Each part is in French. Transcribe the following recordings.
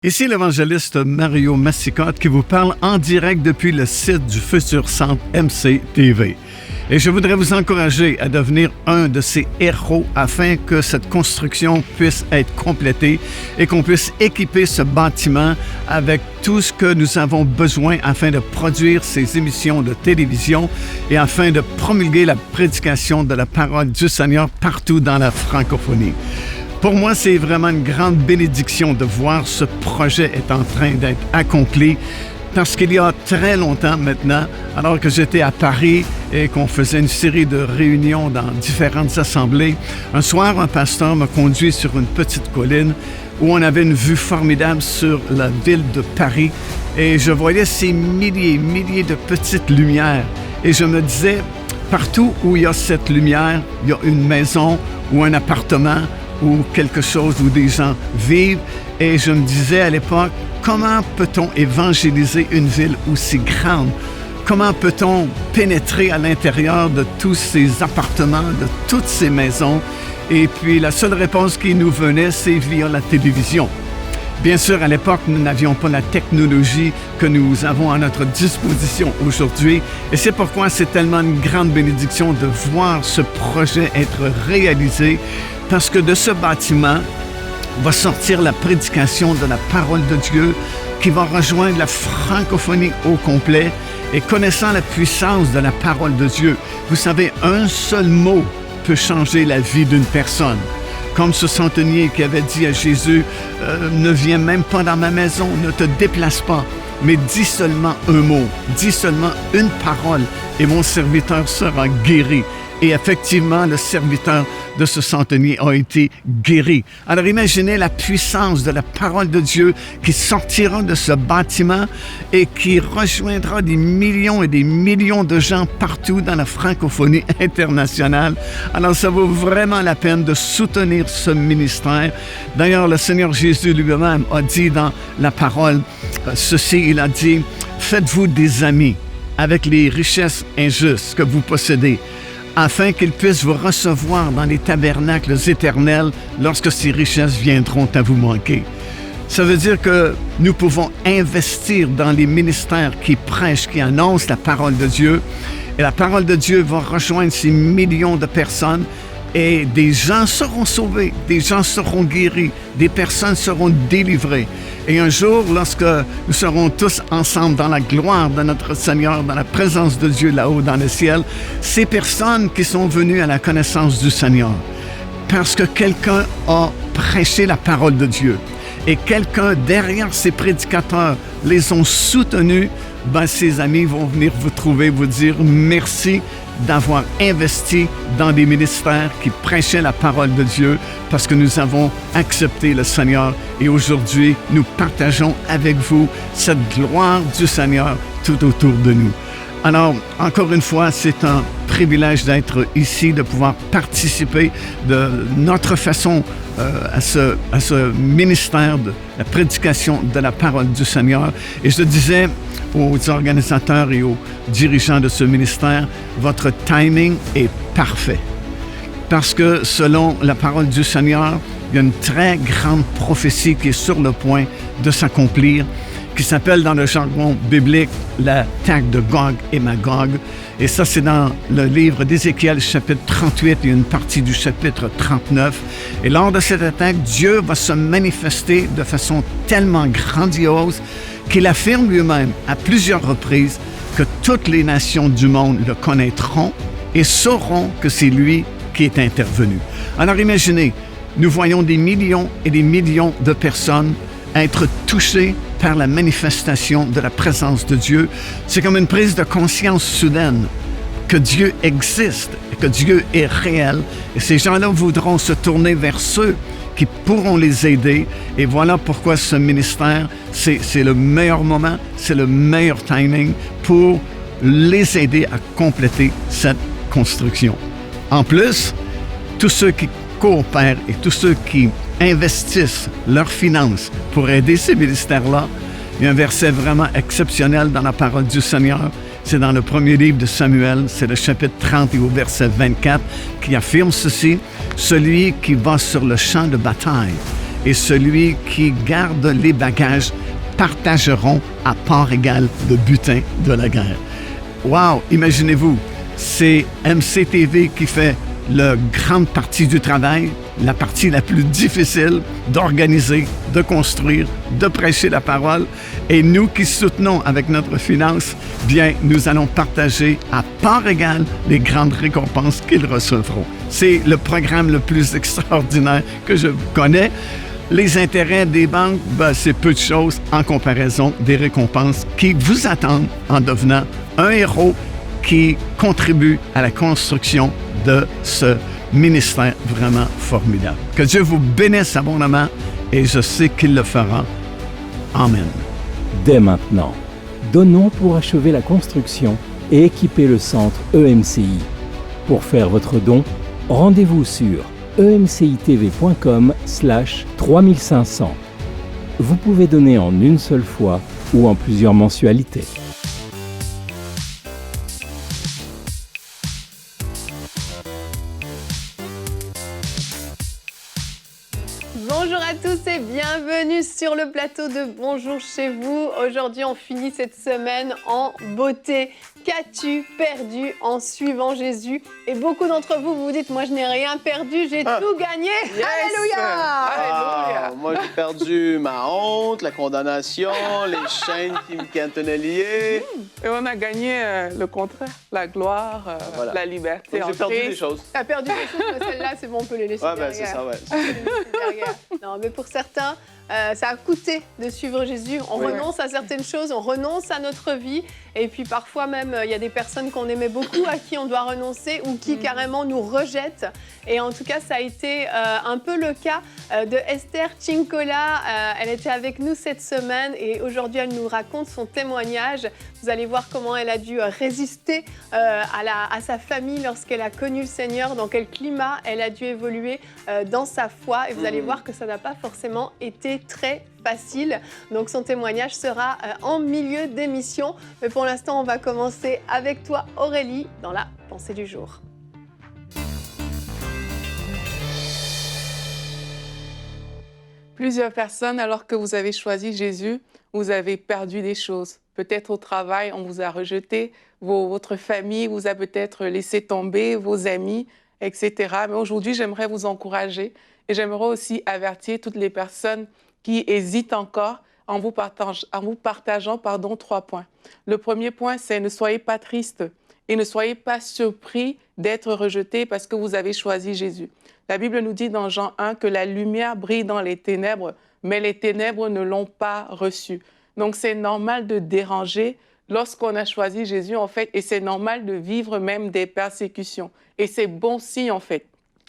Ici l'évangéliste Mario Massicotte qui vous parle en direct depuis le site du Futur Centre MC-TV. Et je voudrais vous encourager à devenir un de ces héros afin que cette construction puisse être complétée et qu'on puisse équiper ce bâtiment avec tout ce que nous avons besoin afin de produire ces émissions de télévision et afin de promulguer la prédication de la parole du Seigneur partout dans la francophonie. Pour moi, c'est vraiment une grande bénédiction de voir ce projet est en train d'être accompli parce qu'il y a très longtemps maintenant, alors que j'étais à Paris et qu'on faisait une série de réunions dans différentes assemblées, un soir, un pasteur m'a conduit sur une petite colline où on avait une vue formidable sur la ville de Paris et je voyais ces milliers de petites lumières et je me disais, partout où il y a cette lumière, il y a une maison ou un appartement ou quelque chose où des gens vivent. Et je me disais à l'époque, comment peut-on évangéliser une ville aussi grande? Comment peut-on pénétrer à l'intérieur de tous ces appartements, de toutes ces maisons? Et puis la seule réponse qui nous venait, c'est via la télévision. Bien sûr, à l'époque, nous n'avions pas la technologie que nous avons à notre disposition aujourd'hui. Et c'est pourquoi c'est tellement une grande bénédiction de voir ce projet être réalisé. Parce que de ce bâtiment va sortir la prédication de la parole de Dieu qui va rejoindre la francophonie au complet. Et connaissant la puissance de la parole de Dieu, vous savez, un seul mot peut changer la vie d'une personne. Comme ce centenier qui avait dit à Jésus, ne viens même pas dans ma maison, ne te déplace pas, mais dis seulement un mot, dis seulement une parole et mon serviteur sera guéri. Et effectivement, le serviteur de ce centenier a été guéri. Alors imaginez la puissance de la parole de Dieu qui sortira de ce bâtiment et qui rejoindra des millions et des millions de gens partout dans la francophonie internationale. Alors ça vaut vraiment la peine de soutenir ce ministère. D'ailleurs, le Seigneur Jésus lui-même a dit dans la parole ceci, il a dit « Faites-vous des amis avec les richesses injustes que vous possédez, afin qu'ils puissent vous recevoir dans les tabernacles éternels lorsque ces richesses viendront à vous manquer. » Ça veut dire que nous pouvons investir dans les ministères qui prêchent, qui annoncent la parole de Dieu. Et la parole de Dieu va rejoindre ces millions de personnes et des gens seront sauvés, des gens seront guéris, des personnes seront délivrées. Et un jour, lorsque nous serons tous ensemble dans la gloire de notre Seigneur, dans la présence de Dieu là-haut dans le ciel, ces personnes qui sont venues à la connaissance du Seigneur, parce que quelqu'un a prêché la parole de Dieu et quelqu'un derrière ces prédicateurs les ont soutenus, ben, ces amis vont venir vous trouver, vous dire merci d'avoir investi dans des ministères qui prêchaient la parole de Dieu parce que nous avons accepté le Seigneur et aujourd'hui, nous partageons avec vous cette gloire du Seigneur tout autour de nous. Alors, encore une fois, c'est un privilège d'être ici, de pouvoir participer de notre façon à ce ministère de la prédication de la parole du Seigneur. Et je disais aux organisateurs et aux dirigeants de ce ministère, votre timing est parfait. Parce que selon la parole du Seigneur, il y a une très grande prophétie qui est sur le point de s'accomplir, qui s'appelle dans le jargon biblique l'attaque de Gog et Magog. Et ça, c'est dans le livre d'Ézéchiel, chapitre 38 et une partie du chapitre 39. Et lors de cette attaque, Dieu va se manifester de façon tellement grandiose qu'il affirme lui-même à plusieurs reprises que toutes les nations du monde le connaîtront et sauront que c'est lui qui est intervenu. Alors imaginez, nous voyons des millions et des millions de personnes être touchées par la manifestation de la présence de Dieu. C'est comme une prise de conscience soudaine que Dieu existe, que Dieu est réel. Et ces gens-là voudront se tourner vers ceux qui pourront les aider. Et voilà pourquoi ce ministère, c'est le meilleur moment, c'est le meilleur timing pour les aider à compléter cette construction. En plus, tous ceux qui coopèrent et tous ceux qui investissent leurs finances pour aider ces ministères-là, il y a un verset vraiment exceptionnel dans la parole du Seigneur. C'est dans le premier livre de Samuel, c'est le chapitre 30 et au verset 24, qui affirme ceci: « Celui qui va sur le champ de bataille et celui qui garde les bagages partageront à part égale le butin de la guerre. Wow! Imaginez-vous, c'est MCTV qui fait la grande partie du travail, la partie la plus difficile d'organiser, de construire, de prêcher la parole. Et nous qui soutenons avec notre finance, bien, nous allons partager à part égale les grandes récompenses qu'ils recevront. C'est le programme le plus extraordinaire que je connais. Les intérêts des banques, ben, c'est peu de choses en comparaison des récompenses qui vous attendent en devenant un héros qui contribue à la construction de ce ministère vraiment formidable. Que Dieu vous bénisse abondamment et je sais qu'il le fera. Amen. Dès maintenant, donnons pour achever la construction et équiper le centre EMCI. Pour faire votre don, rendez-vous sur emcitv.com/3500. Vous pouvez donner en une seule fois ou en plusieurs mensualités. Bonjour à tous et bienvenue sur le plateau de Bonjour chez vous. Aujourd'hui, on finit cette semaine en beauté. Qu'as-tu perdu en suivant Jésus? Et beaucoup d'entre vous vous dites, moi je n'ai rien perdu, j'ai tout gagné. Yes! Alléluia! Moi j'ai perdu ma honte, la condamnation, les chaînes qui me cantonnaient liés. Et on a gagné le contraire, la gloire, Voilà. la liberté. Donc, j'ai perdu des choses. Tu as perdu des choses, mais celle-là, c'est bon, on peut les laisser Ouais, derrière. c'est ça, ouais. On peut les laisser derrière. Non, mais pour certains, ça a coûté de suivre Jésus. On renonce à certaines choses, on renonce à notre vie. Et puis parfois même, il y a des personnes qu'on aimait beaucoup à qui on doit renoncer ou qui carrément nous rejettent. Et en tout cas, ça a été un peu le cas de Esther Cincola. Elle était avec nous cette semaine et aujourd'hui, elle nous raconte son témoignage. Vous allez voir comment elle a dû résister à sa famille lorsqu'elle a connu le Seigneur, dans quel climat elle a dû évoluer dans sa foi. Et vous allez voir que ça n'a pas forcément été très facile. Donc son témoignage sera en milieu d'émission. Mais pour l'instant, on va commencer avec toi, Aurélie, dans la pensée du jour. Plusieurs personnes, alors que vous avez choisi Jésus, vous avez perdu des choses. Peut-être au travail, on vous a rejeté, votre famille vous a peut-être laissé tomber, vos amis, etc. Mais aujourd'hui, j'aimerais vous encourager et j'aimerais aussi avertir toutes les personnes qui hésitent encore en vous partageant 3 points. Le premier point, c'est ne soyez pas tristes et ne soyez pas surpris d'être rejetés parce que vous avez choisi Jésus. La Bible nous dit dans Jean 1 que la lumière brille dans les ténèbres, mais les ténèbres ne l'ont pas reçue. Donc c'est normal de déranger lorsqu'on a choisi Jésus, en fait, et c'est normal de vivre même des persécutions. Et c'est bon signe, en fait.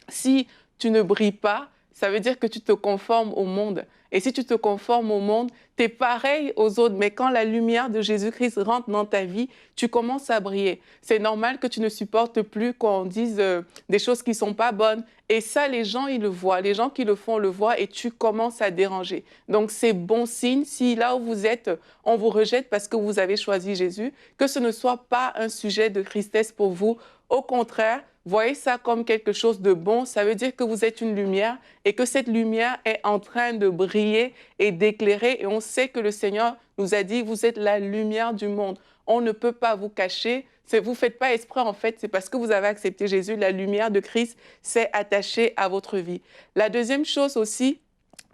Si tu ne brilles pas, ça veut dire que tu te conformes au monde. Et si tu te conformes au monde, tu es pareil aux autres. Mais quand la lumière de Jésus-Christ rentre dans ta vie, tu commences à briller. C'est normal que tu ne supportes plus qu'on dise des choses qui ne sont pas bonnes. Et ça, les gens, ils le voient. Les gens qui le font, le voient et tu commences à déranger. Donc, c'est bon signe. Si là où vous êtes, on vous rejette parce que vous avez choisi Jésus, que ce ne soit pas un sujet de tristesse pour vous. Au contraire, voyez ça comme quelque chose de bon. Ça veut dire que vous êtes une lumière et que cette lumière est en train de briller et d'éclairer. Et on sait que le Seigneur nous a dit, vous êtes la lumière du monde. On ne peut pas vous cacher. Vous ne faites pas exprès, en fait. C'est parce que vous avez accepté Jésus. La lumière de Christ s'est attachée à votre vie. La deuxième chose aussi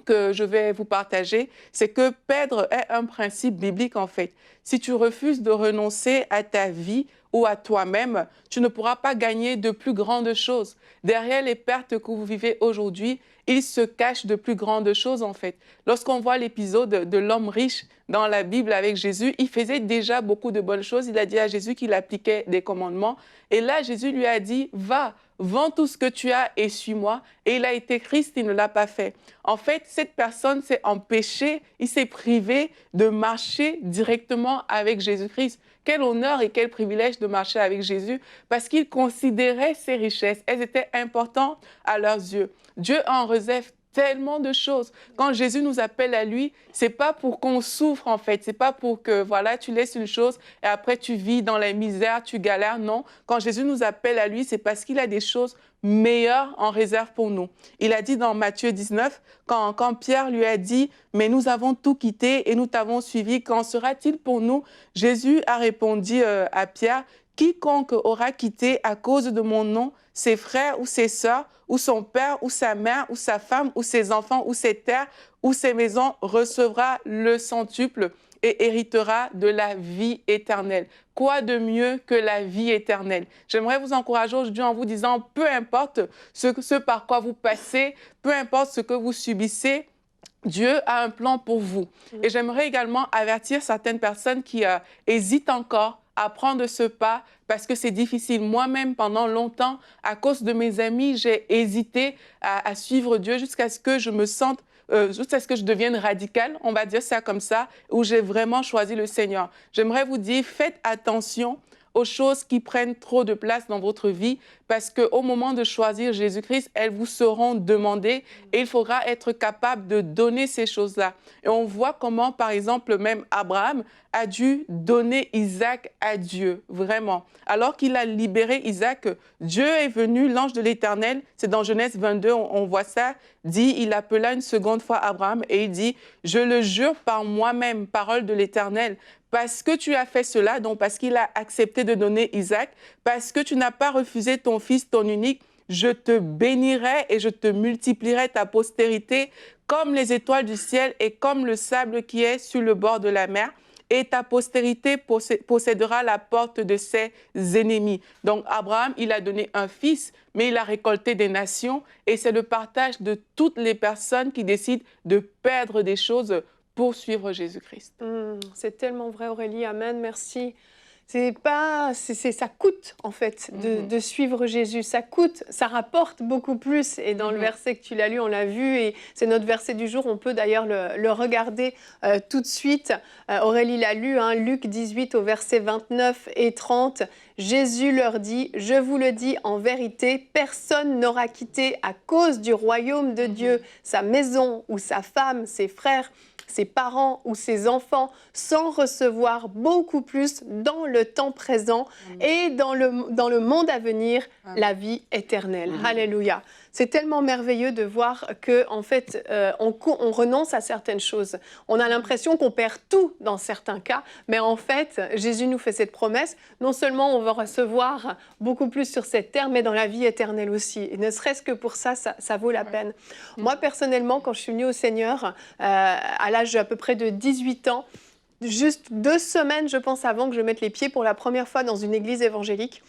que je vais vous partager, c'est que perdre est un principe biblique, en fait. Si tu refuses de renoncer à ta vie ou à toi-même, tu ne pourras pas gagner de plus grandes choses. Derrière les pertes que vous vivez aujourd'hui, il se cache de plus grandes choses, en fait. Lorsqu'on voit l'épisode de l'homme riche dans la Bible avec Jésus, il faisait déjà beaucoup de bonnes choses. Il a dit à Jésus qu'il appliquait des commandements. Et là, Jésus lui a dit, va, vends tout ce que tu as et suis-moi. Et il a été Christ, il ne l'a pas fait. En fait, cette personne s'est empêchée, il s'est privé de marcher directement avec Jésus-Christ. Quel honneur et quel privilège de marcher avec Jésus parce qu'il considérait ses richesses. Elles étaient importantes à leurs yeux. Dieu a en réserve tellement de choses. Quand Jésus nous appelle à lui, c'est pas pour qu'on souffre en fait, c'est pas pour que voilà, tu laisses une chose et après tu vis dans la misère, tu galères, non. Quand Jésus nous appelle à lui, c'est parce qu'il a des choses meilleures en réserve pour nous. Il a dit dans Matthieu 19, quand Pierre lui a dit « Mais nous avons tout quitté et nous t'avons suivi, qu'en sera-t-il pour nous ?» Jésus a répondu à Pierre « Quiconque aura quitté à cause de mon nom ses frères ou ses sœurs, ou son père, ou sa mère, ou sa femme, ou ses enfants, ou ses terres, ou ses maisons, recevra le centuple et héritera de la vie éternelle. » Quoi de mieux que la vie éternelle? J'aimerais vous encourager aujourd'hui en vous disant, peu importe ce par quoi vous passez, peu importe ce que vous subissez, Dieu a un plan pour vous. Et j'aimerais également avertir certaines personnes qui hésitent encore à prendre ce pas parce que c'est difficile. Moi-même, pendant longtemps, à cause de mes amis, j'ai hésité à suivre Dieu jusqu'à ce que je me sente, jusqu'à ce que je devienne radicale, on va dire ça comme ça, où j'ai vraiment choisi le Seigneur. J'aimerais vous dire, faites attention aux choses qui prennent trop de place dans votre vie parce qu'au moment de choisir Jésus-Christ, elles vous seront demandées et il faudra être capable de donner ces choses-là. Et on voit comment, par exemple, même Abraham a dû donner Isaac à Dieu, vraiment. Alors qu'il a libéré Isaac, Dieu est venu, l'ange de l'Éternel, c'est dans Genèse 22, on voit ça, dit, il appela une seconde fois Abraham et il dit, « Je le jure par moi-même, parole de l'Éternel, parce que tu as fait cela, donc parce qu'il a accepté de donner Isaac, parce que tu n'as pas refusé ton fils, ton unique, je te bénirai et je te multiplierai ta postérité comme les étoiles du ciel et comme le sable qui est sur le bord de la mer. Et ta postérité possédera la porte de ses ennemis. » Donc Abraham, il a donné un fils, mais il a récolté des nations et c'est le partage de toutes les personnes qui décident de perdre des choses pour suivre Jésus-Christ. C'est tellement vrai, Aurélie. Amen, merci. Ça coûte, en fait, de suivre Jésus. Ça coûte, ça rapporte beaucoup plus. Et dans le verset que tu l'as lu, on l'a vu, et c'est notre verset du jour. On peut d'ailleurs le regarder tout de suite. Aurélie l'a lu, hein, Luc 18 au verset 29 et 30. Jésus leur dit, « Je vous le dis en vérité, personne n'aura quitté à cause du royaume de Dieu sa maison ou sa femme, ses frères, ses parents ou ses enfants, sans recevoir beaucoup plus dans le temps présent et dans le monde à venir, la vie éternelle. » Alléluia. C'est tellement merveilleux de voir qu'en fait, on renonce à certaines choses. On a l'impression qu'on perd tout dans certains cas, mais en fait, Jésus nous fait cette promesse. Non seulement on va recevoir beaucoup plus sur cette terre, mais dans la vie éternelle aussi. Et ne serait-ce que pour ça, ça vaut la peine. Moi, personnellement, quand je suis venue au Seigneur, à l'âge à peu près de 18 ans, juste 2 semaines, je pense, avant que je mette les pieds pour la première fois dans une église évangélique,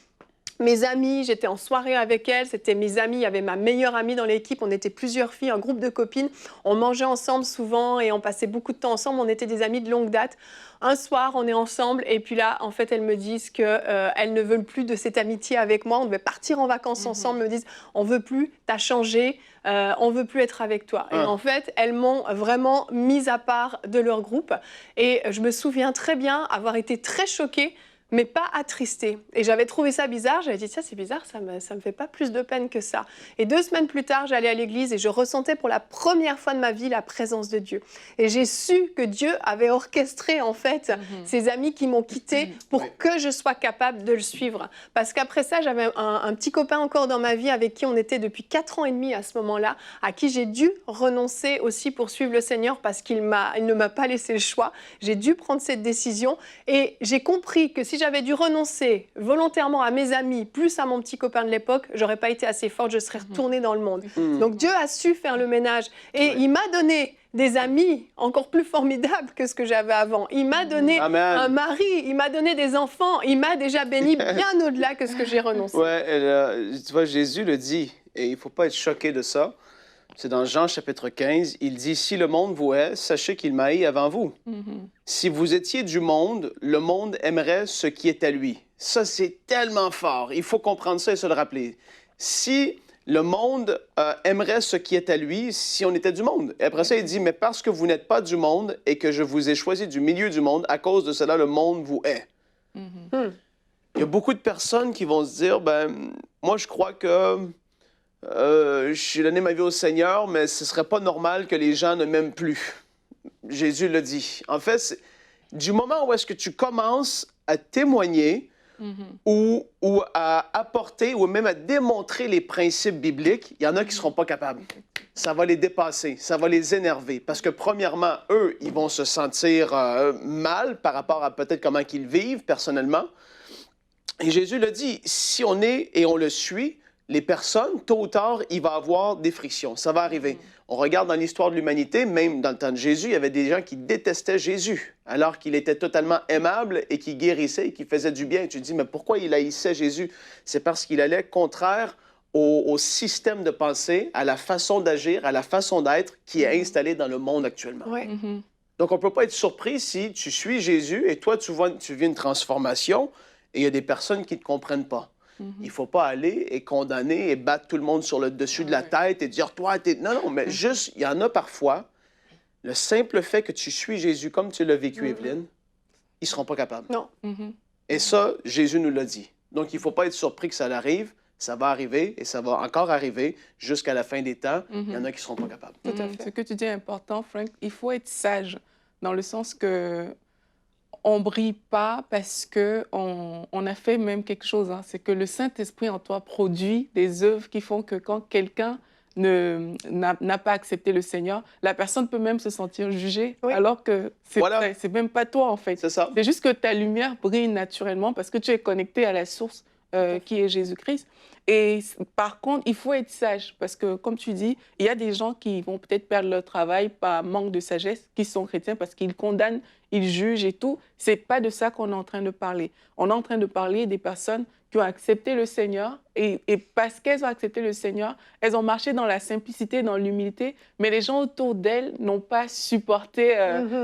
mes amies, j'étais en soirée avec elles, c'était mes amies, il y avait ma meilleure amie dans l'équipe, on était plusieurs filles, un groupe de copines, on mangeait ensemble souvent et on passait beaucoup de temps ensemble, on était des amies de longue date. Un soir, on est ensemble et puis là, en fait, elles me disent qu'elles ne veulent plus de cette amitié avec moi, on devait partir en vacances ensemble, me disent « on veut plus, t'as changé, on veut plus être avec toi ». Et en fait, elles m'ont vraiment mise à part de leur groupe et je me souviens très bien avoir été très choquée, mais pas attristée. Et j'avais trouvé ça bizarre, j'avais dit, ça c'est bizarre, ça me fait pas plus de peine que ça. Et 2 semaines plus tard, j'allais à l'église et je ressentais pour la première fois de ma vie la présence de Dieu. Et j'ai su que Dieu avait orchestré en fait ces amis qui m'ont quittée pour que je sois capable de le suivre. Parce qu'après ça, j'avais un petit copain encore dans ma vie avec qui on était depuis 4 ans et demi à ce moment-là, à qui j'ai dû renoncer aussi pour suivre le Seigneur parce qu'il ne m'a pas laissé le choix. J'ai dû prendre cette décision et j'ai compris que si j'avais dû renoncer volontairement à mes amis, plus à mon petit copain de l'époque, j'aurais pas été assez forte, je serais retournée dans le monde. Donc Dieu a su faire le ménage et il m'a donné des amis encore plus formidables que ce que j'avais avant. Il m'a donné un mari, il m'a donné des enfants, il m'a déjà béni bien au-delà que ce que j'ai renoncé. Tu vois, Jésus le dit, et il ne faut pas être choqué de ça. C'est dans Jean chapitre 15, il dit « Si le monde vous hait, sachez qu'il m'a haï avant vous. Si vous étiez du monde, le monde aimerait ce qui est à lui. » Ça, c'est tellement fort. Il faut comprendre ça et se le rappeler. Si le monde aimerait ce qui est à lui, si on était du monde. Et après ça, il dit « Mais parce que vous n'êtes pas du monde et que je vous ai choisi du milieu du monde, à cause de cela, le monde vous hait. » Il y a beaucoup de personnes qui vont se dire « Ben, moi, je crois que j'ai donné ma vie au Seigneur, mais ce serait pas normal que les gens ne m'aiment plus. Jésus l'a dit. En fait, du moment où est-ce que tu commences à témoigner ou à apporter ou même à démontrer les principes bibliques, il y en a qui ne seront pas capables. Ça va les dépasser, ça va les énerver. Parce que premièrement, eux, ils vont se sentir mal par rapport à peut-être comment ils vivent personnellement. Et Jésus l'a dit, si on est et on le suit, les personnes, tôt ou tard, il va y avoir des frictions. Ça va arriver. On regarde dans l'histoire de l'humanité, même dans le temps de Jésus, il y avait des gens qui détestaient Jésus, alors qu'il était totalement aimable et qui guérissait et qui faisait du bien. Et tu te dis, mais pourquoi il haïssait Jésus? C'est parce qu'il allait contraire au système de pensée, à la façon d'agir, à la façon d'être qui est installée dans le monde actuellement. Ouais. Donc, on ne peut pas être surpris si tu suis Jésus et toi, tu vis une transformation et il y a des personnes qui ne te comprennent pas. Il ne faut pas aller et condamner et battre tout le monde sur le dessus de la tête et dire, toi, t'es... Non, non, mais juste, il y en a parfois, le simple fait que tu suis Jésus comme tu l'as vécu, Evelyne, ils ne seront pas capables. Non. Et ça, Jésus nous l'a dit. Donc, il ne faut pas être surpris que ça arrive. Ça va arriver et ça va encore arriver jusqu'à la fin des temps. Il y en a qui ne seront pas capables. Tout à fait. Ce que tu dis est important, Frank. Il faut être sage dans le sens que on brille pas parce que on a fait même quelque chose. Hein. C'est que le Saint-Esprit en toi produit des œuvres qui font que quand quelqu'un n'a pas accepté le Seigneur, la personne peut même se sentir jugée, alors que c'est même pas toi, en fait. C'est ça. C'est juste que ta lumière brille naturellement parce que tu es connecté à la source qui est Jésus-Christ. Et par contre, il faut être sage parce que, comme tu dis, il y a des gens qui vont peut-être perdre leur travail par manque de sagesse, qui sont chrétiens parce qu'ils condamnent, ils jugent et tout. C'est pas de ça qu'on est en train de parler. On est en train de parler des personnes qui ont accepté le Seigneur et parce qu'elles ont accepté le Seigneur, elles ont marché dans la simplicité, dans l'humilité, mais les gens autour d'elles n'ont pas supporté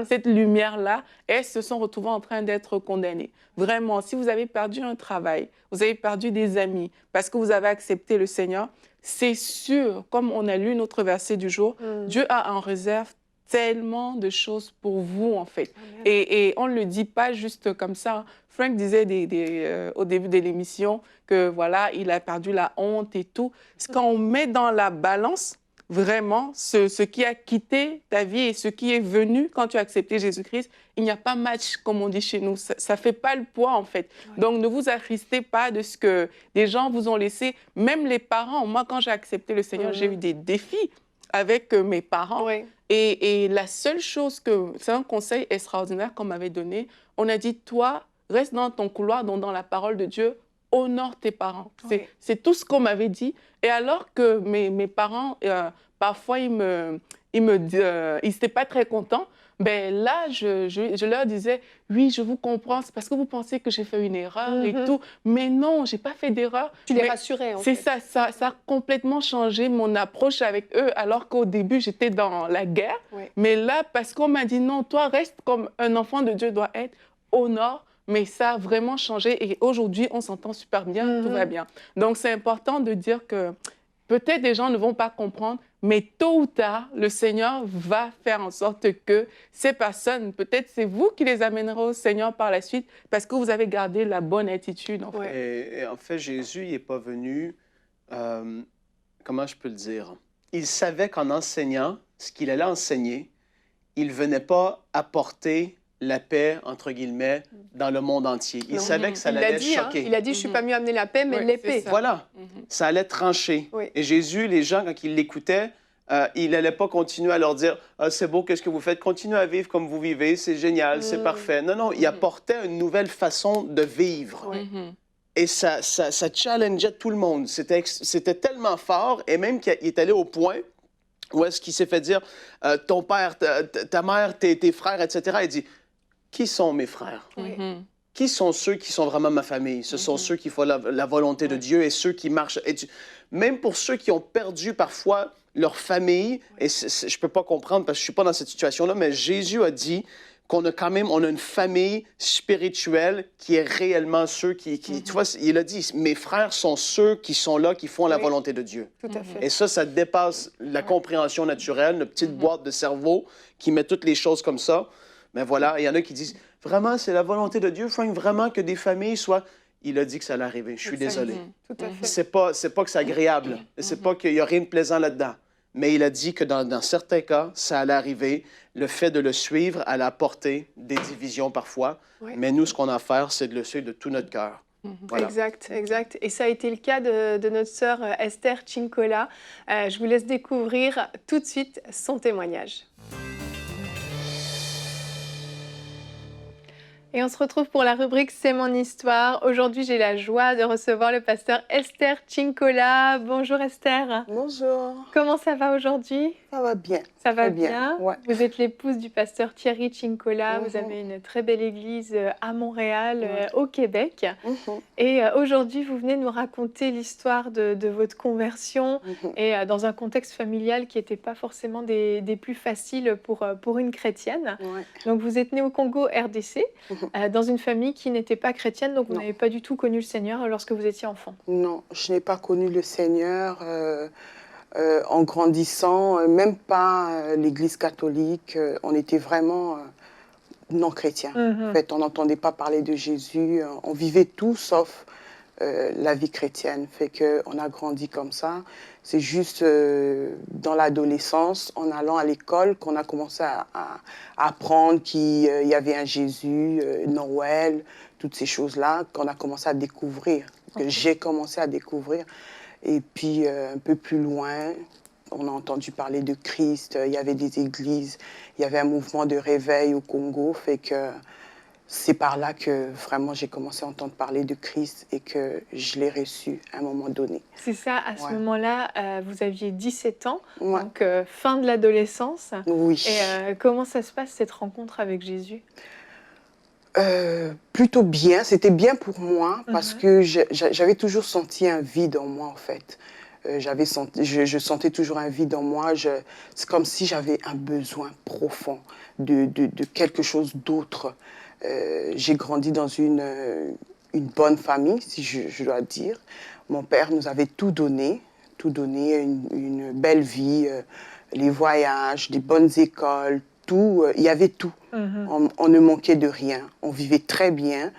cette lumière-là et elles se sont retrouvées en train d'être condamnées. Vraiment, si vous avez perdu un travail, vous avez perdu des amis parce que vous avez accepté le Seigneur, c'est sûr, comme on a lu notre verset du jour, Dieu a en réserve tellement de choses pour vous, en fait. Et on ne le dit pas juste comme ça. Hein. Frank disait au début de l'émission que, voilà, il a perdu la honte et tout. Quand on met dans la balance, vraiment, ce qui a quitté ta vie et ce qui est venu quand tu as accepté Jésus-Christ, il n'y a pas match, comme on dit chez nous. Ça ne fait pas le poids, en fait. Ouais. Donc, ne vous attristez pas de ce que des gens vous ont laissé. Même les parents. Moi, quand j'ai accepté le Seigneur, j'ai eu des défis avec mes parents. Oui. Et la seule chose c'est un conseil extraordinaire qu'on m'avait donné. On a dit, toi, reste dans ton couloir, donc dans la parole de Dieu, honore tes parents. Oui. C'est tout ce qu'on m'avait dit. Et alors que mes parents, parfois, ils n'étaient pas très contents, ben là, je leur disais, oui, je vous comprends, c'est parce que vous pensez que j'ai fait une erreur et tout. Mais non, je n'ai pas fait d'erreur. Tu les rassurais, en fait. C'est ça a complètement changé mon approche avec eux, alors qu'au début, j'étais dans la guerre. Oui. Mais là, parce qu'on m'a dit, non, toi, reste comme un enfant de Dieu doit être, honore. Mais ça a vraiment changé et aujourd'hui, on s'entend super bien, tout va bien. Donc, c'est important de dire que peut-être les gens ne vont pas comprendre, mais tôt ou tard, le Seigneur va faire en sorte que ces personnes, peut-être c'est vous qui les amènerez au Seigneur par la suite parce que vous avez gardé la bonne attitude. En fait. Et en fait, Jésus n'est pas venu, comment je peux le dire? Il savait qu'en enseignant ce qu'il allait enseigner, il ne venait pas apporter la paix, entre guillemets, dans le monde entier. Il savait que ça allait choquer. Il a dit, je ne suis pas venu amener la paix, mais l'épée. Voilà, ça allait trancher. Oui. Et Jésus, les gens, quand ils l'écoutaient, il n'allait pas continuer à leur dire « c'est beau, qu'est-ce que vous faites? Continuez à vivre comme vous vivez, c'est génial, c'est parfait. » Non, non, il apportait une nouvelle façon de vivre. Et ça challengeait tout le monde. C'était tellement fort, et même qu'il est allé au point où est-ce qu'il s'est fait dire ton père, ta mère, tes frères, etc. Il dit qui sont mes frères? Qui sont ceux qui sont vraiment ma famille? Ce sont ceux qui font la volonté de Dieu et ceux qui marchent. Même pour ceux qui ont perdu parfois leur famille, et je ne peux pas comprendre parce que je ne suis pas dans cette situation-là, mais Jésus a dit qu'on a quand même une famille spirituelle qui est réellement ceux qui tu vois, il a dit, mes frères sont ceux qui sont là, qui font la volonté de Dieu. Tout à fait. Et ça dépasse la compréhension naturelle, notre petite boîte de cerveau qui met toutes les choses comme ça. Mais voilà, il y en a qui disent, vraiment, c'est la volonté de Dieu, Frank, vraiment que des familles soient... il a dit que ça allait arriver. Je suis désolé. Tout à fait. C'est pas que c'est agréable. C'est pas qu'il y a rien de plaisant là-dedans. Mais il a dit que dans certains cas, ça allait arriver. Le fait de le suivre allait apporter des divisions parfois. Ouais. Mais nous, ce qu'on a à faire, c'est de le suivre de tout notre cœur. Voilà. Exact, exact. Et ça a été le cas de notre sœur Esther Cincola. Je vous laisse découvrir tout de suite son témoignage. Et on se retrouve pour la rubrique C'est mon histoire. Aujourd'hui, j'ai la joie de recevoir le pasteur Esther Cincola. Bonjour Esther. Bonjour, Comment ça va aujourd'hui? ça va bien. Ça va Très bien. Ouais. Vous êtes l'épouse du pasteur Thierry Cincola. Vous Mhm. avez une très belle église à Montréal, Ouais. au Québec. Mhm, Et aujourd'hui, vous venez nous raconter l'histoire de votre conversion mhm. et dans un contexte familial qui n'était pas forcément des plus faciles pour une chrétienne. Ouais. Donc, vous êtes né au Congo, RDC, dans une famille qui n'était pas chrétienne, donc vous Non. n'avez pas du tout connu le Seigneur lorsque vous étiez enfant. Non, je n'ai pas connu le Seigneur en grandissant, même pas l'Église catholique. On était vraiment non chrétiens. En fait, on n'entendait pas parler de Jésus. On vivait tout sauf la vie chrétienne. Fait qu'on a grandi comme ça. C'est juste dans l'adolescence, en allant à l'école, qu'on a commencé à apprendre qu'il y avait un Jésus, Noël, toutes ces choses-là, qu'on a commencé à découvrir, que j'ai commencé à découvrir. Et puis, un peu plus loin, on a entendu parler de Christ, il y avait des églises, il y avait un mouvement de réveil au Congo, fait que c'est par là que vraiment j'ai commencé à entendre parler de Christ et que je l'ai reçu à un moment donné. C'est ça, à ce Ouais. moment-là, vous aviez 17 ans, Ouais. donc fin de l'adolescence. Oui. Et comment ça se passe, cette rencontre avec Jésus? Plutôt bien, c'était bien pour moi parce que j'avais toujours senti un vide en moi en fait. Je sentais toujours un vide en moi. C'est comme si j'avais un besoin profond de quelque chose d'autre. J'ai grandi dans une bonne famille, si je dois dire. Mon père nous avait tout donné, une belle vie, les voyages, des bonnes écoles, tout. Il y avait tout. On ne manquait de rien. On vivait très bien,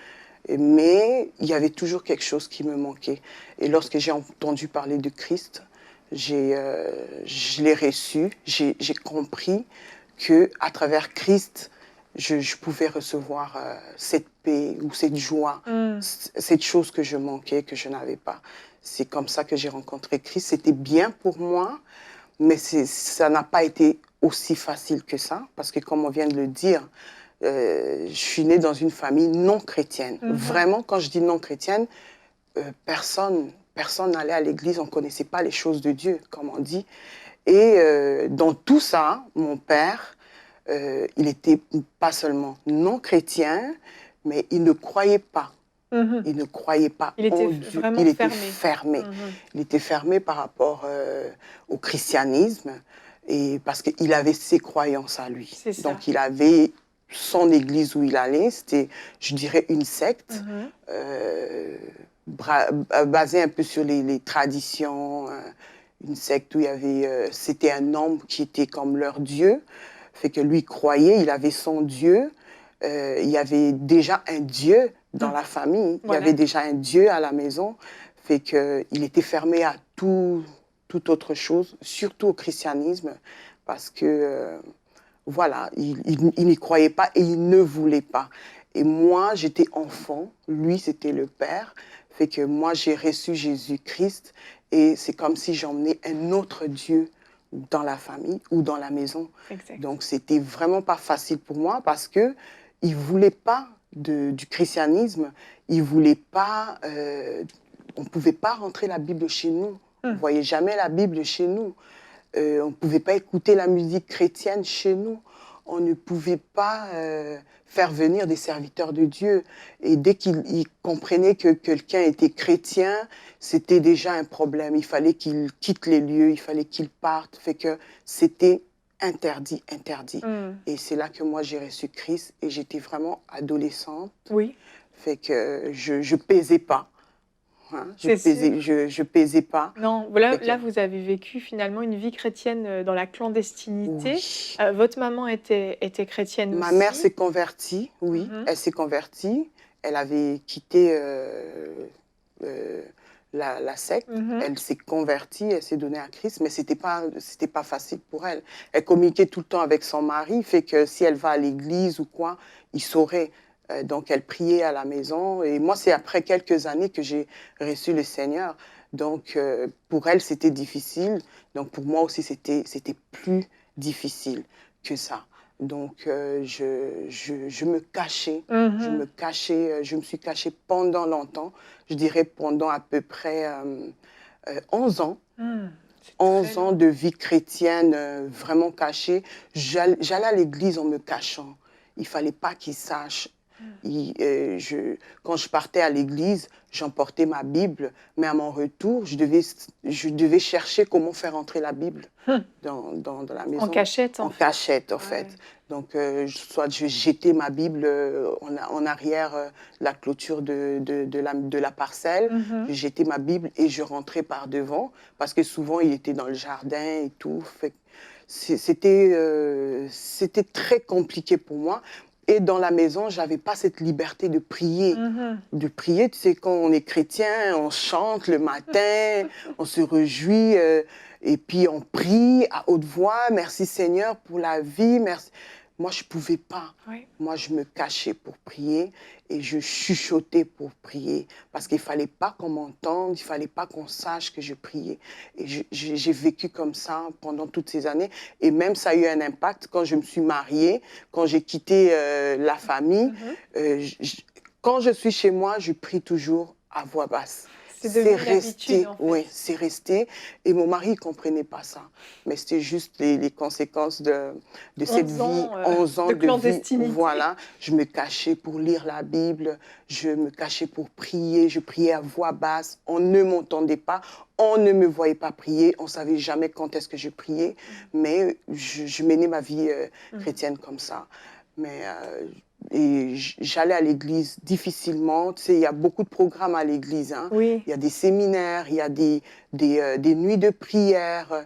mais il y avait toujours quelque chose qui me manquait. Et lorsque j'ai entendu parler de Christ, je l'ai reçu. J'ai compris qu'à travers Christ, je pouvais recevoir cette paix ou cette joie, cette chose que je manquais, que je n'avais pas. C'est comme ça que j'ai rencontré Christ. C'était bien pour moi, mais ça n'a pas été aussi facile que ça, parce que comme on vient de le dire, je suis née dans une famille non chrétienne. Vraiment, quand je dis non chrétienne, personne n'allait à l'église, on ne connaissait pas les choses de Dieu, comme on dit. Et dans tout ça, mon père, il était pas seulement non chrétien, mais il ne croyait pas. Il ne croyait pas Il était en Dieu. vraiment Il était fermé. fermé. Il était fermé par rapport au christianisme, et parce qu'il avait ses croyances à lui. C'est ça. Donc il avait son église où il allait, c'était, je dirais, une secte, basée un peu sur les traditions, une secte où il y avait, c'était un homme qui était comme leur Dieu, fait que lui croyait, il avait son Dieu, il y avait déjà un Dieu dans la famille, Voilà. il y avait déjà un Dieu à la maison, fait qu'il était fermé à toute autre chose, surtout au christianisme, parce que, voilà, il n'y croyait pas et il ne voulait pas. Et moi, j'étais enfant, lui, c'était le Père, fait que moi, j'ai reçu Jésus-Christ, et c'est comme si j'emmenais un autre Dieu dans la famille ou dans la maison. Exact. Donc, c'était vraiment pas facile pour moi, parce que il voulait pas du christianisme, il voulait pas, on pouvait pas rentrer la Bible chez nous. On voyait jamais la Bible chez nous. On ne pouvait pas écouter la musique chrétienne chez nous. On ne pouvait pas faire venir des serviteurs de Dieu. Et dès qu'il comprenait que quelqu'un était chrétien, c'était déjà un problème. Il fallait qu'il quitte les lieux, il fallait qu'il parte. Fait que c'était interdit. Et c'est là que moi j'ai reçu Christ et j'étais vraiment adolescente. Oui. Fait que je pesais pas. Hein, je pesais pas. Non, là, vous avez vécu finalement une vie chrétienne dans la clandestinité. Oui. Votre maman était chrétienne Ma aussi. mère s'est convertie, oui, elle s'est convertie. elle avait quitté la secte, elle s'est convertie, elle s'est donnée à Christ, mais c'était pas facile pour elle. Elle communiquait tout le temps avec son mari, fait que si elle va à l'église ou quoi, il saurait. Donc elle priait à la maison, et moi c'est après quelques années que j'ai reçu le Seigneur. Donc pour elle c'était difficile, donc pour moi aussi c'était plus difficile que ça. Donc je me cachais, je me suis cachée pendant longtemps, je dirais pendant à peu près 11 ans. 11 ans de vie chrétienne vraiment cachée. J'allais à l'église en me cachant. Il ne fallait pas qu'ils sachent. Quand je partais à l'église, j'emportais ma Bible, mais à mon retour, je devais chercher comment faire entrer la Bible dans la maison. En cachette, en cachette, en fait. Donc, soit je jetais ma Bible en arrière la clôture de la parcelle, je jetais ma Bible et je rentrais par devant, parce que souvent, il était dans le jardin et tout. C'était très compliqué pour moi. Et dans la maison, je n'avais pas cette liberté de prier. De prier, tu sais, quand on est chrétien, on chante le matin, on se réjouit, et puis on prie à haute voix, merci Seigneur pour la vie, merci. Moi, je ne pouvais pas. Oui. Moi, je me cachais pour prier et je chuchotais pour prier parce qu'il ne fallait pas qu'on m'entende, il ne fallait pas qu'on sache que je priais. Et j'ai vécu comme ça pendant toutes ces années. Et même, ça a eu un impact quand je me suis mariée, quand j'ai quitté la famille. Quand je suis chez moi, je prie toujours à voix basse. C'est resté, en fait. Oui, c'est resté. Et mon mari ne comprenait pas ça. Mais c'était juste les conséquences de cette vie, 11 ans de vie. clandestinité. Voilà, je me cachais pour lire la Bible, je me cachais pour prier, je priais à voix basse. On ne m'entendait pas, on ne me voyait pas prier, on ne savait jamais quand est-ce que je priais. Mais je menais ma vie chrétienne comme ça. Mais... et j'allais à l'église difficilement. Tu sais, il y a beaucoup de programmes à l'église. Hein. Oui. Il y a des séminaires, il y a des nuits de prière.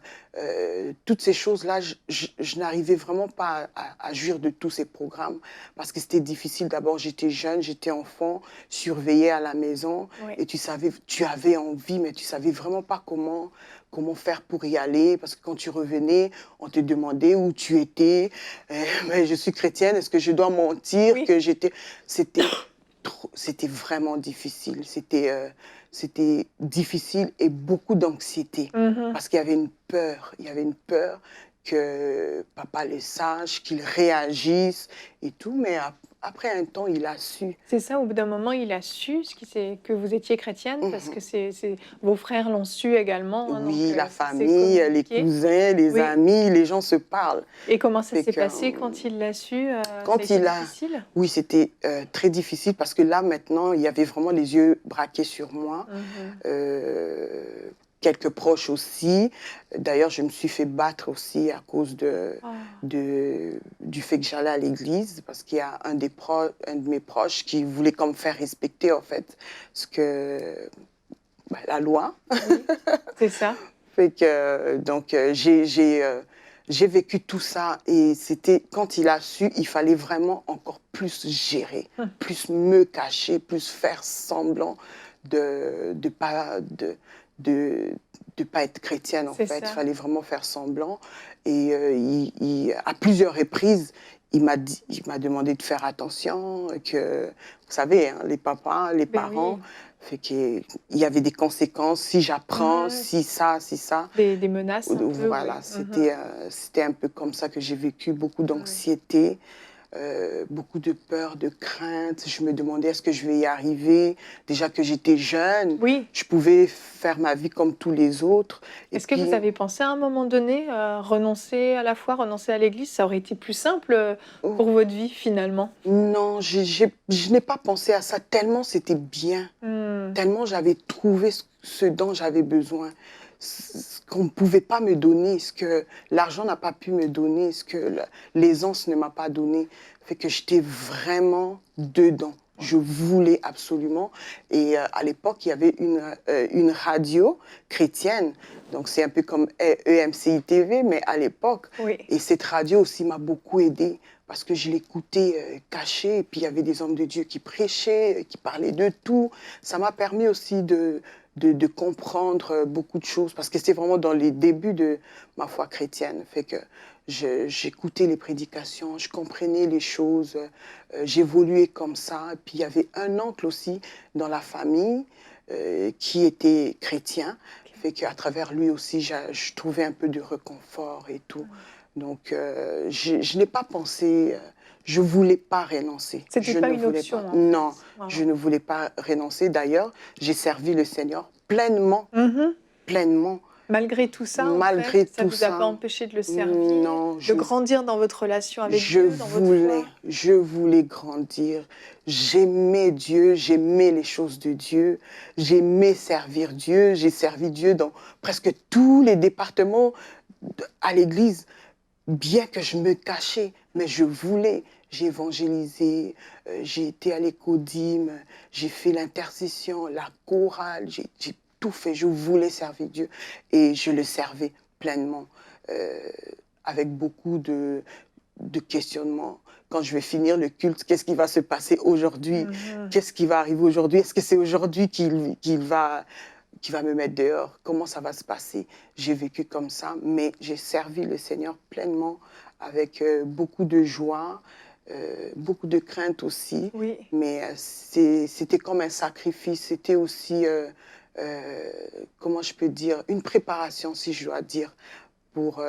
Toutes ces choses-là, je n'arrivais vraiment pas à jouir de tous ces programmes parce que c'était difficile. D'abord, j'étais jeune, j'étais enfant, surveillée à la maison. Oui. Et tu avais envie, mais tu ne savais vraiment pas comment faire pour y aller, parce que quand tu revenais, on te demandait où tu étais. Mais je suis chrétienne, est-ce que je dois mentir que j'étais... C'était vraiment difficile. C'était difficile et beaucoup d'anxiété, parce qu'il y avait une peur. Il y avait une peur que papa le sache, qu'il réagisse et tout, mais après un temps, il a su. C'est ça, au bout d'un moment, il a su que vous étiez chrétienne, parce que vos frères l'ont su également. Hein, oui, donc, la famille, les cousins, les amis, les gens se parlent. Et comment ça s'est passé quand il l'a su? Difficile? Oui, c'était très difficile, parce que là, maintenant, il y avait vraiment les yeux braqués sur moi. Quelques proches aussi. D'ailleurs, je me suis fait battre aussi à cause du fait que j'allais à l'église, parce qu'il y a un de mes proches qui voulait comme faire respecter, en fait, la loi. Oui, c'est ça. Fait que, donc, j'ai vécu tout ça, et c'était, quand il a su, il fallait vraiment encore plus gérer, plus me cacher, plus faire semblant de pas être chrétienne, en fait. Il fallait vraiment faire semblant. Et à plusieurs reprises, il m'a demandé de faire attention, que, vous savez, hein, les papas, les parents, fait qu'il y avait des conséquences, si j'apprends, si ça. Des menaces. Voilà, c'était un peu comme ça que j'ai vécu, beaucoup d'anxiété. Beaucoup de peur, de crainte. Je me demandais, est-ce que je vais y arriver? Déjà que j'étais jeune, je pouvais faire ma vie comme tous les autres. Est-ce que vous avez pensé à un moment donné renoncer à la foi, renoncer à l'église? Ça aurait été plus simple pour votre vie, finalement? Non, je n'ai pas pensé à ça, tellement c'était bien. Tellement j'avais trouvé ce dont j'avais besoin. Ce qu'on ne pouvait pas me donner, ce que l'argent n'a pas pu me donner, ce que l'aisance ne m'a pas donné. Fait que j'étais vraiment dedans. Je voulais absolument. Et à l'époque, il y avait une radio chrétienne. Donc, c'est un peu comme EMCI TV, mais à l'époque. Oui. Et cette radio aussi m'a beaucoup aidée parce que je l'écoutais cachée. Et puis, il y avait des hommes de Dieu qui prêchaient, qui parlaient de tout. Ça m'a permis aussi de comprendre beaucoup de choses parce que c'était vraiment dans les débuts de ma foi chrétienne. Fait que j'écoutais les prédications, je comprenais les choses, j'évoluais comme ça. Puis il y avait un oncle aussi dans la famille qui était chrétien. Fait qu'à travers lui aussi, je trouvais un peu de réconfort et tout. Donc je n'ai pas pensé, je ne voulais pas renoncer. C'était pas une option. Pas. Non, je ne voulais pas renoncer. D'ailleurs, j'ai servi le Seigneur pleinement, pleinement. Malgré tout ça, Malgré ça ne vous a pas empêché de le servir, de grandir dans votre relation avec Dieu, dans votre foi. Je voulais grandir. J'aimais Dieu, j'aimais les choses de Dieu, j'aimais servir Dieu. J'ai servi Dieu dans presque tous les départements à l'église, bien que je me cachais, mais je voulais. J'ai évangélisé, j'ai été à l'écodime, j'ai fait l'intercession, la chorale, j'ai tout fait. Je voulais servir Dieu et je le servais pleinement, avec beaucoup de questionnements. Quand je vais finir le culte, qu'est-ce qui va se passer aujourd'hui? Qu'est-ce qui va arriver aujourd'hui? Est-ce que c'est aujourd'hui qu'il va me mettre dehors? Comment ça va se passer? J'ai vécu comme ça, mais j'ai servi le Seigneur pleinement avec beaucoup de joie, beaucoup de crainte aussi. Oui. Mais c'était comme un sacrifice. C'était aussi, comment je peux dire, une préparation, si je dois dire, pour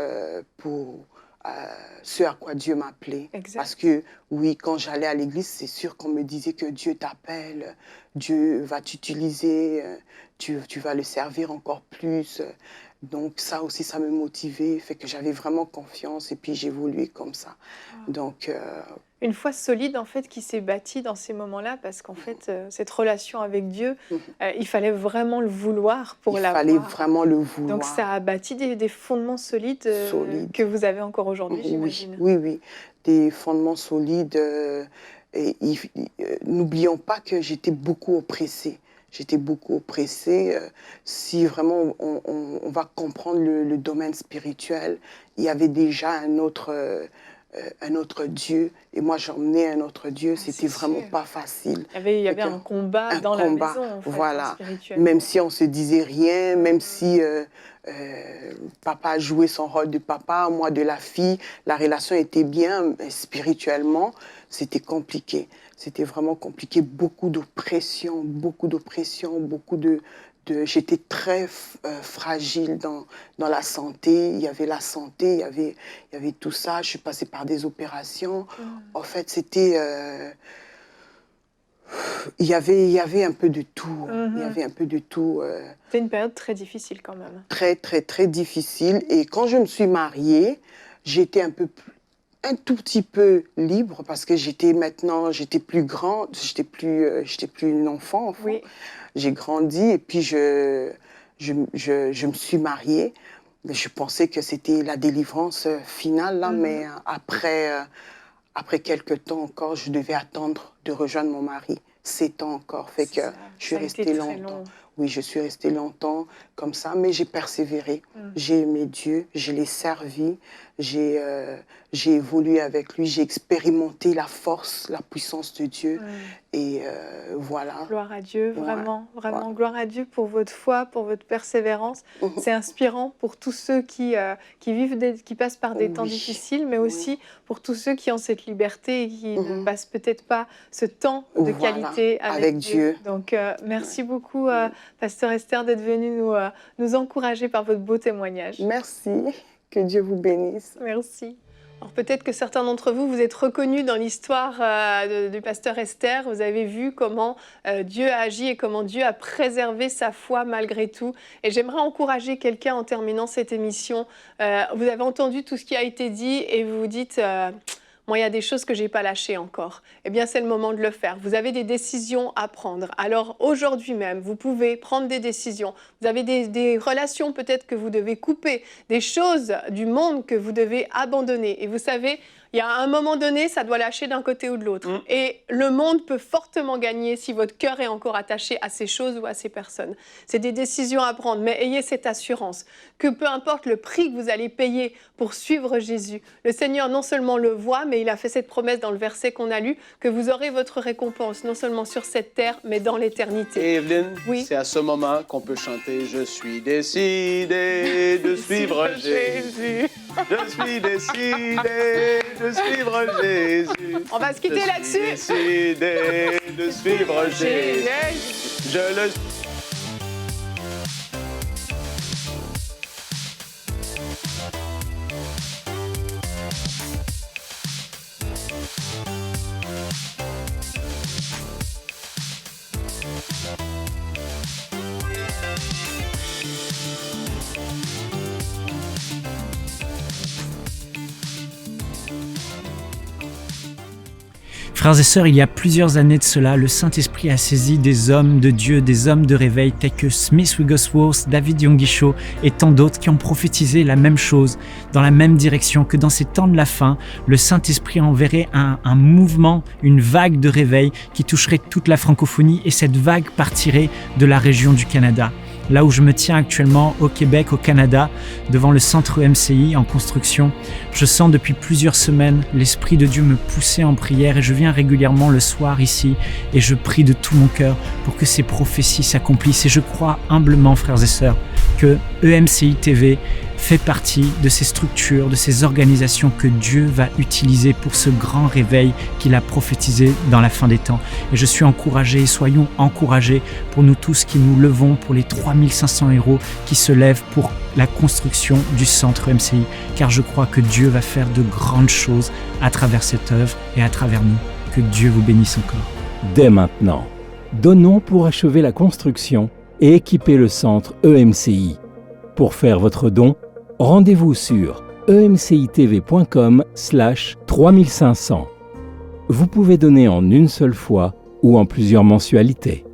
ce à quoi Dieu m'appelait. Parce que, oui, quand j'allais à l'église, c'est sûr qu'on me disait que Dieu t'appelle, Dieu va t'utiliser, tu vas le servir encore plus. Donc ça aussi, ça me motivait, fait que j'avais vraiment confiance et puis j'évoluais comme ça. Donc... Une foi solide, en fait, qui s'est bâtie dans ces moments-là, parce qu'en fait, cette relation avec Dieu, il fallait vraiment le vouloir pour l'avoir. Il fallait vraiment le vouloir. Donc ça a bâti des fondements solides que vous avez encore aujourd'hui, j'imagine. Oui, des fondements solides. N'oublions pas que j'étais beaucoup oppressée. J'étais beaucoup oppressée. Si vraiment on va comprendre le domaine spirituel, il y avait déjà un autre Dieu, et moi j'emmenais un autre Dieu, c'était vraiment pas facile. Il y avait un combat dans la maison, en fait, voilà. Même si on se disait rien, même si papa jouait son rôle de papa, moi de la fille, la relation était bien, mais spirituellement, c'était compliqué. C'était vraiment compliqué, beaucoup d'oppression, j'étais très fragile dans la santé. Il y avait la santé, il y avait tout ça. Je suis passée par des opérations. En fait, c'était... il y avait un peu de tout. Il y avait un peu de tout. C'était une période très difficile quand même. Très, très, très difficile. Et quand je me suis mariée, j'étais un tout petit peu libre parce que j'étais plus grande, j'étais plus une enfant. Oui. J'ai grandi et puis je me suis mariée. Je pensais que c'était la délivrance finale, là, mais après quelques temps encore, je devais attendre de rejoindre mon mari. 7 ans encore, fait que je suis restée longtemps. Oui, je suis restée longtemps comme ça, mais j'ai persévéré. J'ai aimé Dieu, je l'ai servi, j'ai évolué avec lui, j'ai expérimenté la force, la puissance de Dieu. Et voilà. Gloire à Dieu, vraiment, gloire à Dieu pour votre foi, pour votre persévérance. C'est inspirant pour tous ceux qui passent par des temps difficiles, mais aussi pour tous ceux qui ont cette liberté et qui ne passent peut-être pas ce temps de qualité avec Dieu. Donc, merci beaucoup, Pasteur Esther, d'être venue nous encourager par votre beau témoignage. Merci, que Dieu vous bénisse. Merci. Alors peut-être que certains d'entre vous, vous êtes reconnus dans l'histoire du pasteur Esther. Vous avez vu comment Dieu a agi et comment Dieu a préservé sa foi malgré tout. Et j'aimerais encourager quelqu'un en terminant cette émission. Vous avez entendu tout ce qui a été dit et vous vous dites... Moi, il y a des choses que je n'ai pas lâchées encore. Eh bien, c'est le moment de le faire. Vous avez des décisions à prendre. Alors, aujourd'hui même, vous pouvez prendre des décisions. Vous avez des relations peut-être que vous devez couper, des choses du monde que vous devez abandonner. Et vous savez, Il y a un moment donné, ça doit lâcher d'un côté ou de l'autre. Et le monde peut fortement gagner si votre cœur est encore attaché à ces choses ou à ces personnes. C'est des décisions à prendre, mais ayez cette assurance que peu importe le prix que vous allez payer pour suivre Jésus, le Seigneur non seulement le voit, mais il a fait cette promesse dans le verset qu'on a lu, que vous aurez votre récompense, non seulement sur cette terre, mais dans l'éternité. Et Evelyne, Oui. c'est à ce moment qu'on peut chanter « Je suis décidé de suivre Jésus ». Je suis décidé de suivre Jésus. On va se quitter là-dessus. Je suis décidé de suivre Jésus. Je le Frères et sœurs, il y a plusieurs années de cela, le Saint-Esprit a saisi des hommes de Dieu, des hommes de réveil tels que Smith Wigglesworth, David Yonggi et tant d'autres qui ont prophétisé la même chose, dans la même direction, que dans ces temps de la fin, le Saint-Esprit enverrait un mouvement, une vague de réveil qui toucherait toute la francophonie et cette vague partirait de la région du Canada. Là où je me tiens actuellement, au Québec, au Canada, devant le centre MCI en construction, je sens depuis plusieurs semaines l'Esprit de Dieu me pousser en prière et je viens régulièrement le soir ici et je prie de tout mon cœur pour que ces prophéties s'accomplissent. Et je crois humblement, frères et sœurs, que EMCI TV fait partie de ces structures, de ces organisations que Dieu va utiliser pour ce grand réveil qu'il a prophétisé dans la fin des temps. Et je suis encouragé, soyons encouragés pour nous tous qui nous levons pour les 3500 € qui se lèvent pour la construction du centre MCI, car je crois que Dieu va faire de grandes choses à travers cette œuvre et à travers nous. Que Dieu vous bénisse encore. Dès maintenant, donnons pour achever la construction et équiper le centre EMCI. Pour faire votre don, rendez-vous sur emcitv.com/3500. Vous pouvez donner en une seule fois ou en plusieurs mensualités.